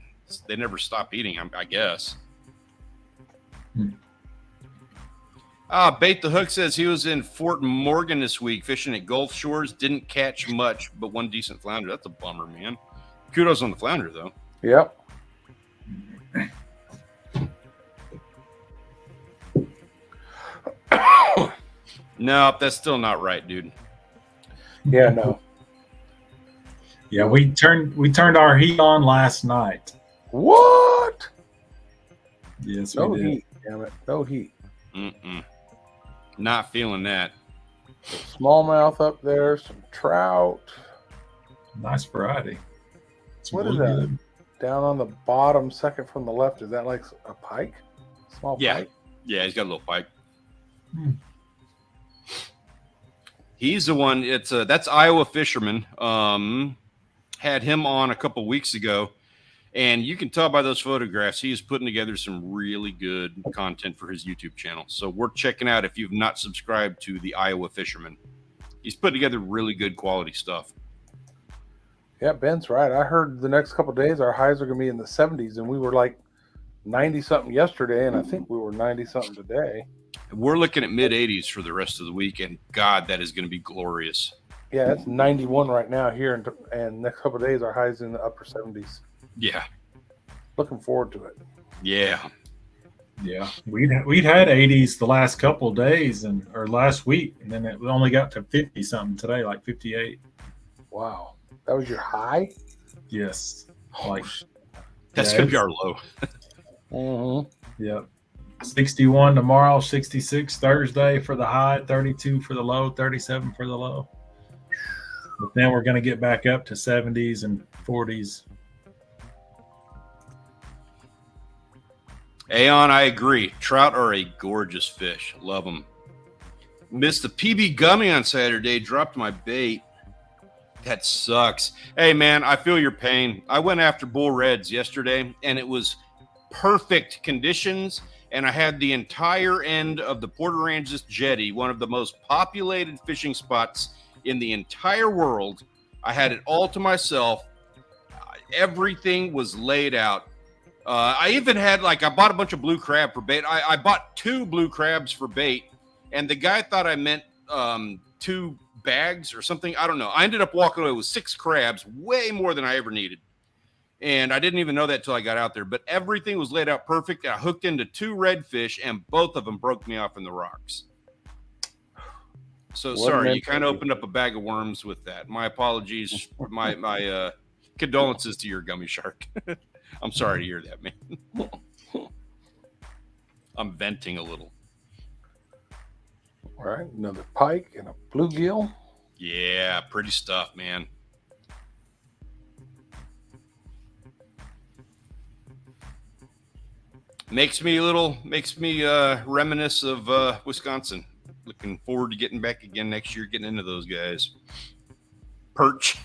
They never stop eating, I guess. Bait the Hook says he was in Fort Morgan this week fishing at Gulf Shores. Didn't catch much, but one decent flounder. That's a bummer, man. Kudos on the flounder, though. Yep. No, that's still not right, dude. Yeah, no. Yeah, we turned our heat on last night. What? Yes, No we did. heat, damn it. No heat. Not feeling that. Smallmouth up there, some trout. Nice variety. It's What is really that? good. Down on the bottom, second from the left. Is that like a pike? Small Yeah. pike? Yeah, he's got a little pike. Hmm. He's the one. That's Iowa Fisherman. Had him on a couple weeks ago, and you can tell by those photographs he is putting together some really good content for his YouTube channel. So we're checking out if you've not subscribed to the Iowa Fisherman. He's put together really good quality stuff. Yeah, Ben's right. I heard the next couple of days our highs are going to be in the 70s, and we were like 90-something yesterday, and I think we were 90-something today. We're looking at mid 80s for the rest of the week, and God, that is going to be glorious. Yeah, it's 91 right now here, and next couple of days our highs in the upper 70s. Yeah. Looking forward to it. Yeah. Yeah, we'd had 80s the last couple of days or last week, and then it only got to 50 something today, like 58. Wow, that was your high? Yes, like That's yeah, going to be our low. Mm-hmm. Yep. 61 tomorrow, 66 Thursday for the high, 32 for the low, 37 for the low. But then we're going to get back up to 70s and 40s. Aeon, I agree. Trout are a gorgeous fish. Love them. Missed the PB gummy on Saturday. Dropped my bait. That sucks. Hey, man, I feel your pain. I went after bull reds yesterday, and it was perfect conditions. And I had the entire end of the Port Aransas Jetty, one of the most populated fishing spots in the entire world. I had it all to myself. Everything was laid out. I even had, I bought a bunch of blue crab for bait. I bought 2 blue crabs for bait, and the guy thought I meant 2 bags or something. I don't know. I ended up walking away with 6 crabs, way more than I ever needed. And I didn't even know that till I got out there. But everything was laid out perfect. I hooked into 2 redfish, and both of them broke me off in the rocks. So sorry, you kind of opened up a bag of worms with that. My apologies. My condolences to your gummy shark. I'm sorry to hear that, man. I'm venting a little. All right, another pike and a bluegill. Yeah, pretty stuff, man. Makes me reminisce of Wisconsin. Looking forward to getting back again next year, getting into those guys. Perch.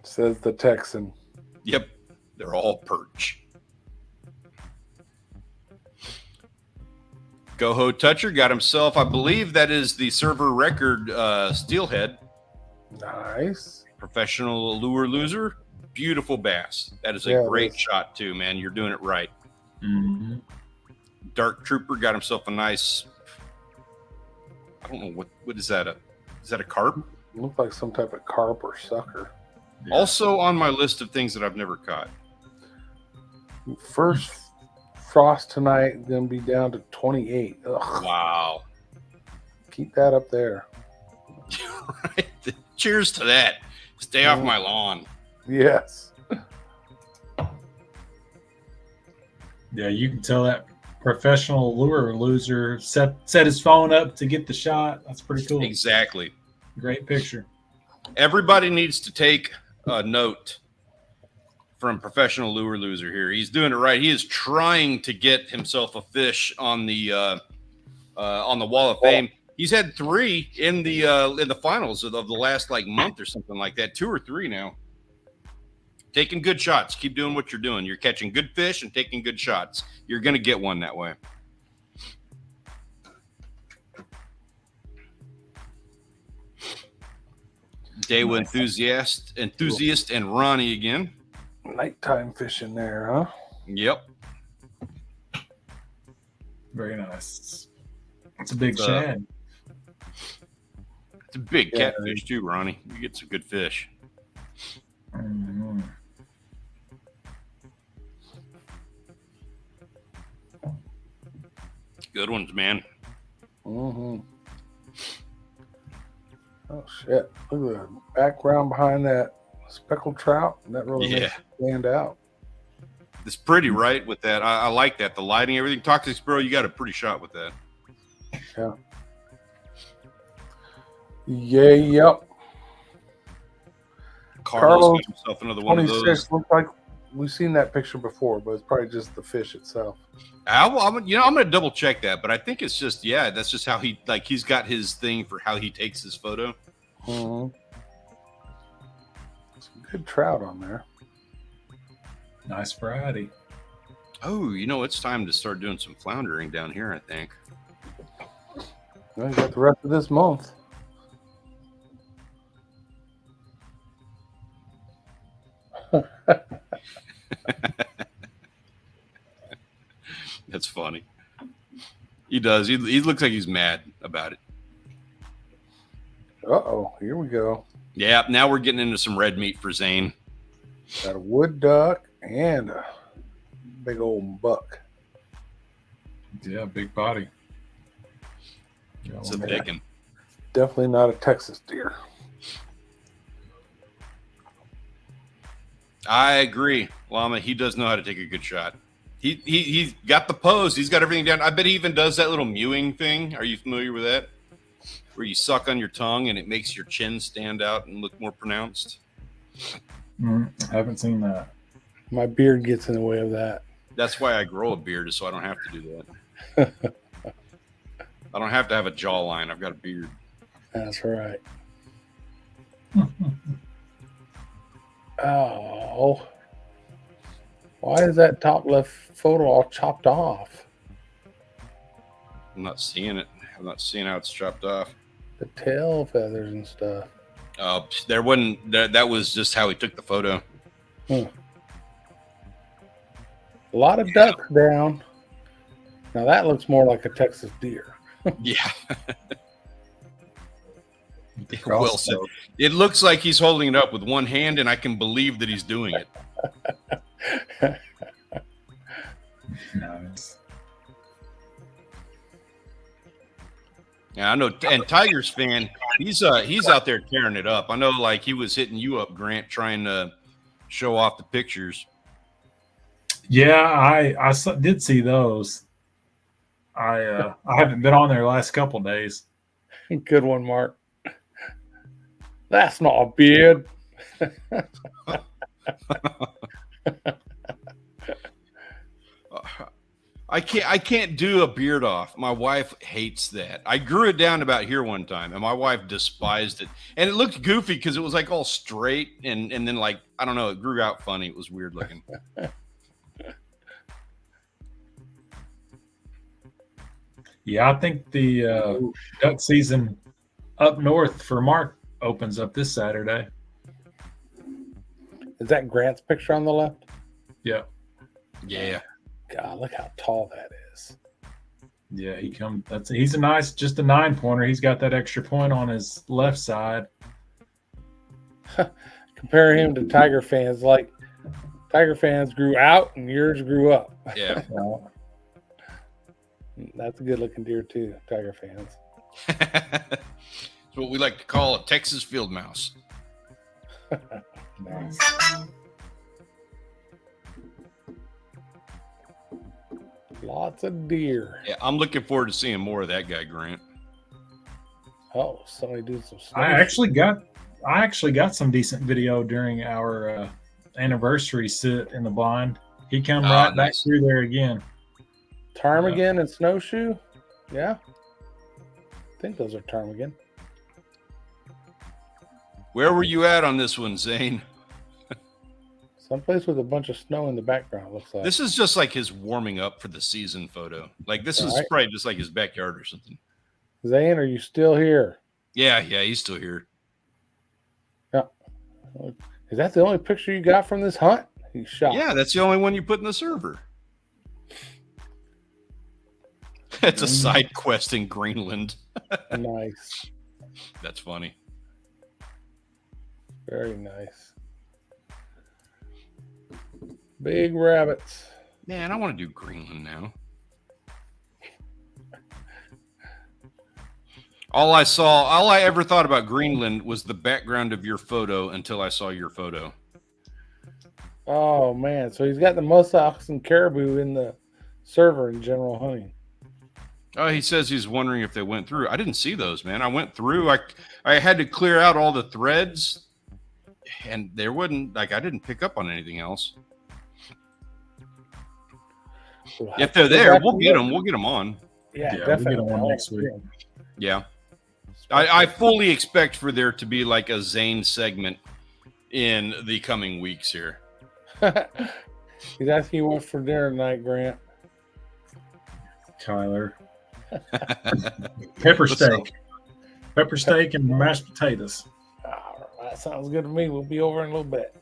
Says the Texan. Yep, they're all perch. Goho Toucher got himself, I believe that is the server record steelhead. Nice. Professional lure loser. Beautiful bass. That is a great shot too, man. You're doing it right. Mm-hmm. Dark Trooper got himself a nice, I don't know, what is that? Is that a carp? Looks like some type of carp or sucker. Yeah. Also on my list of things that I've never caught. First frost tonight, gonna be down to 28. Ugh. Wow. Keep that up there. Right. Cheers to that. Stay off my lawn. Yes. Yeah, you can tell that professional lure loser set his phone up to get the shot. That's pretty cool. Exactly. Great picture. Everybody needs to take a note from professional lure loser here. He's doing it right. He is trying to get himself a fish on the Wall of Fame. He's had 3 in the finals of the last month or something like that. 2 or 3 now. Taking good shots. Keep doing what you're doing. You're catching good fish and taking good shots. You're going to get one that way. Daewoo enthusiast and Ronnie again. Nighttime fishing there, huh? Yep. Very nice. It's a big shad. It's a big catfish too, Ronnie. You get some good fish. Mm-hmm. Good ones, man. Mm-hmm. Oh shit! Look at the background behind that speckled trout. That really makes it stand out. It's pretty, right? With that, I like that. The lighting, everything. Toxic Sparrow, you got a pretty shot with that. Yeah. Yeah. Yep. Carlos got himself another one of those. Looks like we've seen that picture before, but it's probably just the fish itself. I'm going to double check that, but I think it's just, that's just how he's got his thing for how he takes his photo. Mm-hmm. Some good trout on there. Nice variety. Oh, it's time to start doing some floundering down here, I think. Well, you got the rest of this month. That's funny. He does. He looks like he's mad about it. Uh-oh. Here we go. Yeah, now we're getting into some red meat for Zane. Got a wood duck and a big old buck. Yeah, big body. It's a big one. Definitely not a Texas deer. I agree, Llama. He does know how to take a good shot. He's got the pose. He's got everything down. I bet he even does that little mewing thing. Are you familiar with that? Where you suck on your tongue and it makes your chin stand out and look more pronounced. I haven't seen that. My beard gets in the way of that. That's why I grow a beard, so I don't have to do that. I don't have to have a jawline. I've got a beard. That's right. Oh. Why is that top left photo all chopped off? I'm not seeing it. I'm not seeing how it's chopped off. The tail feathers and stuff. There wasn't. That was just how he took the photo. A lot of ducks down. Now that looks more like a Texas deer. Yeah. Well said. It looks like he's holding it up with one hand, and I can believe that he's doing it. Nice. Yeah, I know. And Tigers fan, he's out there tearing it up. I know, like he was hitting you up, Grant, trying to show off the pictures. Yeah, I did see those. I haven't been on there the last couple days. Good one, Mark. That's not a beard. I can't do a beard off. My wife hates that. I grew it down about here one time, and my wife despised it. And it looked goofy because it was like all straight, and then like I don't know, it grew out funny. It was weird looking. Yeah, I think the duck season up north for Mark opens up this Saturday. Is that Grant's picture on the left? Yeah. Yeah. God, look how tall that is. Yeah, he's just a 9-pointer. He's got that extra point on his left side. Compare him to Tiger fans, like Tiger fans grew out and yours grew up. Yeah. That's a good looking deer too, Tiger fans. It's what we like to call a Texas field mouse. Nice. Lots of deer. Yeah, I'm looking forward to seeing more of that guy, Grant. Oh, somebody do some snow. I actually got some decent video during our anniversary sit in the blind. He come right back through there again. Ptarmigan and snowshoe? Yeah. I think those are ptarmigan. Where were you at on this one, Zane? Someplace with a bunch of snow in the background, looks like. This is just like his warming up for the season photo. Like this is probably just like his backyard or something. Zane, are you still here? Yeah, he's still here. Yeah. Is that the only picture you got from this hunt? He's shot. Yeah, that's the only one you put in the server. It's a side quest in Greenland. Nice. That's funny. Very nice. Big rabbits. Man, I want to do Greenland now. All I ever thought about Greenland was the background of your photo until I saw your photo. Oh man, so he's got the muskox and caribou in the server in general hunting. Oh, he says he's wondering if they went through. I didn't see those, man. I went through. I had to clear out all the threads, and there wasn't I didn't pick up on anything else. So if they're there, we'll get them. We'll get them on. Yeah, We'll definitely. get them on next week. Yeah. I fully expect for there to be like a Zane segment in the coming weeks here. He's asking you what for dinner tonight, Grant. Tyler. Pepper steak and mashed potatoes. Oh, that sounds good to me. We'll be over in a little bit.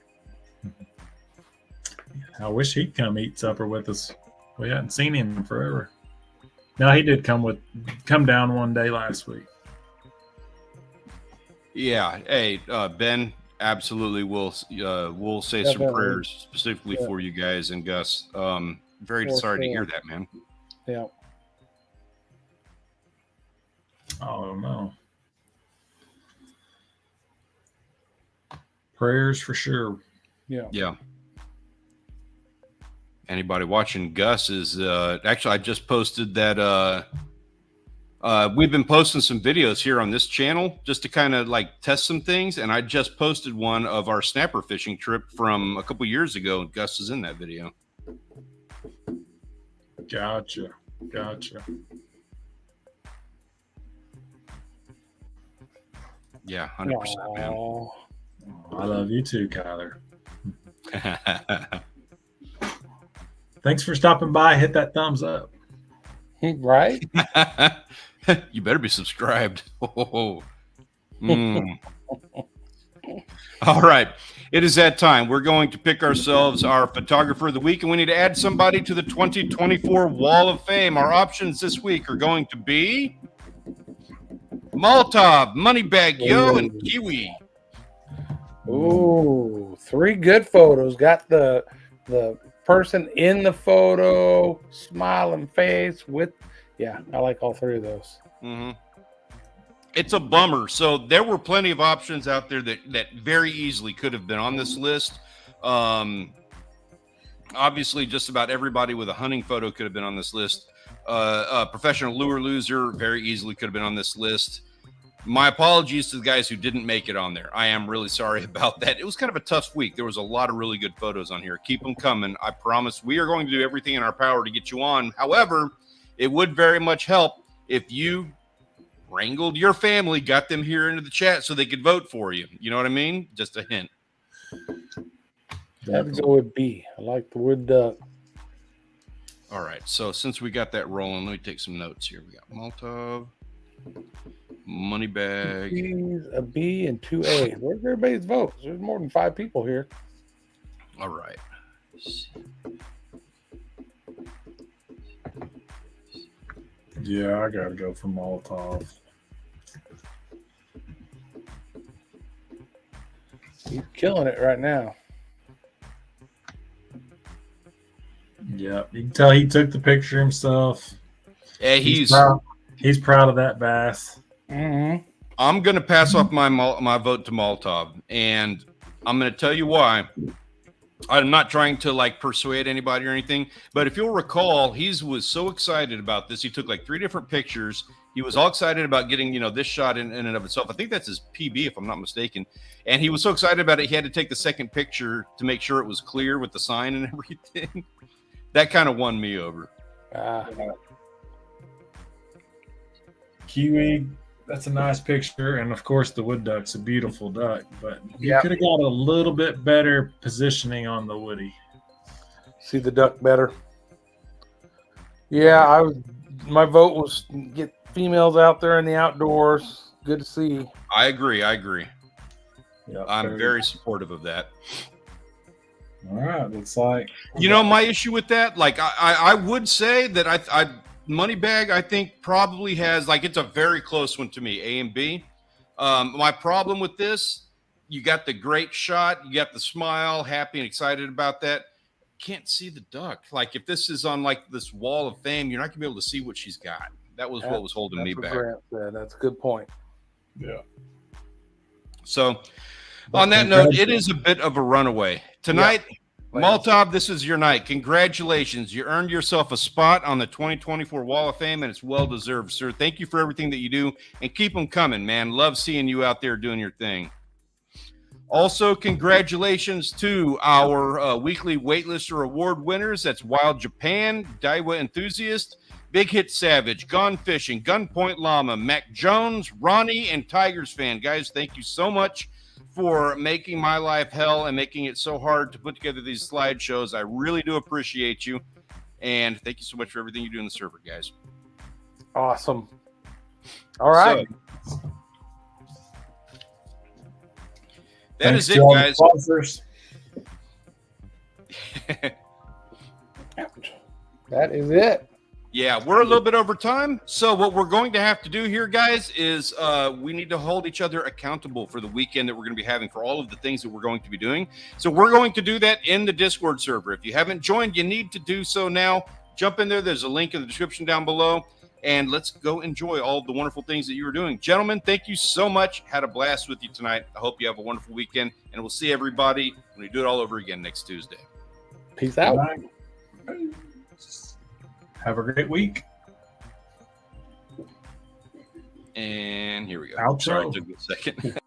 I wish he'd come eat supper with us. We hadn't seen him in forever. No, he did come down one day last week. Yeah. Hey, Ben, absolutely. We'll say some prayers specifically for you guys and Gus. Very sorry to hear that, man. Yeah. Oh no. Prayers for sure. Yeah. Yeah. Anybody watching Gus is actually I just posted that we've been posting some videos here on this channel just to kind of like test some things, and I just posted one of our snapper fishing trip from a couple years ago, and Gus is in that video. Gotcha. Yeah, 100%, man. I love you too, Kyler. Thanks for stopping by. Hit that thumbs up. Right? You better be subscribed. All right. It is that time. We're going to pick ourselves our photographer of the week, and we need to add somebody to the 2024 Wall of Fame. Our options this week are going to be Molotov, Moneybag Yo, and Kiwi. Ooh, 3 good photos. Got the person in the photo, smiling face with, yeah, I like all 3 of those. Mm-hmm. It's a bummer. So there were plenty of options out there that very easily could have been on this list. Obviously, just about everybody with a hunting photo could have been on this list. Professional lure loser very easily could have been on this list. My apologies to the guys who didn't make it on there. I am really sorry about that. It was kind of a tough week. There was a lot of really good photos on here. Keep them coming. I promise we are going to do everything in our power to get you on. However, it would very much help if you wrangled your family, got them here into the chat so they could vote for you. You know what I mean? Just a hint. I'd go with B. I like the wood duck. All right. So since we got that rolling, let me take some notes here. We got Molotov, money bag. B's, a B, and 2A. Where's everybody's votes? There's more than 5 people here. All right. Yeah, I gotta go for Molotov. He's killing it right now. Yeah, you can tell he took the picture himself. Yeah, He's proud of that bass. Mm-hmm. I'm going to pass off my vote to Molotov, and I'm going to tell you why. I'm not trying to like persuade anybody or anything, but if you'll recall, he was so excited about this. He took like 3 different pictures. He was all excited about getting, this shot in and of itself. I think that's his PB, if I'm not mistaken. And he was so excited about it, he had to take the second picture to make sure it was clear with the sign and everything. That kind of won me over. Kiwi, that's a nice picture. And of course, the wood duck's a beautiful duck, but you could have got a little bit better positioning on the woody. See the duck better. Yeah, my vote was get females out there in the outdoors. Good to see. I agree. Yeah, I'm very supportive of that. All right, looks like my issue with that, like I would say that I Moneybag, I think probably has it's a very close one to me, A and B. My problem with this, you got the great shot, you got the smile, happy and excited about that. Can't see the duck. Like if this is on this wall of fame, you're not gonna be able to see what she's got. That was what was holding me back. Grant said. That's a good point. Yeah. So on that note, it is a bit of a runaway tonight. Yeah. Molotov, this is your night. Congratulations. You earned yourself a spot on the 2024 Wall of Fame, and it's well-deserved, sir. Thank you for everything that you do, and keep them coming, man. Love seeing you out there doing your thing. Also, congratulations to our weekly Waitlister Award winners. That's Wild Japan, Daiwa Enthusiast, Big Hit Savage, Gone Fishing, Gunpoint Llama, Mac Jones, Ronnie, and Tigers Fan. Guys, thank you so much for making my life hell and making it so hard to put together these slideshows. I really do appreciate you. And thank you so much for everything you do in the server, guys. Awesome. All right. So, that is it, guys. That is it. Yeah, we're a little bit over time. So what we're going to have to do here, guys, is we need to hold each other accountable for the weekend that we're going to be having for all of the things that we're going to be doing. So we're going to do that in the Discord server. If you haven't joined, you need to do so now. Jump in there. There's a link in the description down below. And let's go enjoy all of the wonderful things that you are doing. Gentlemen, thank you so much. Had a blast with you tonight. I hope you have a wonderful weekend. And we'll see everybody when we do it all over again next Tuesday. Peace out. Have a great week. And here we go. Outro. Sorry, it took me a second.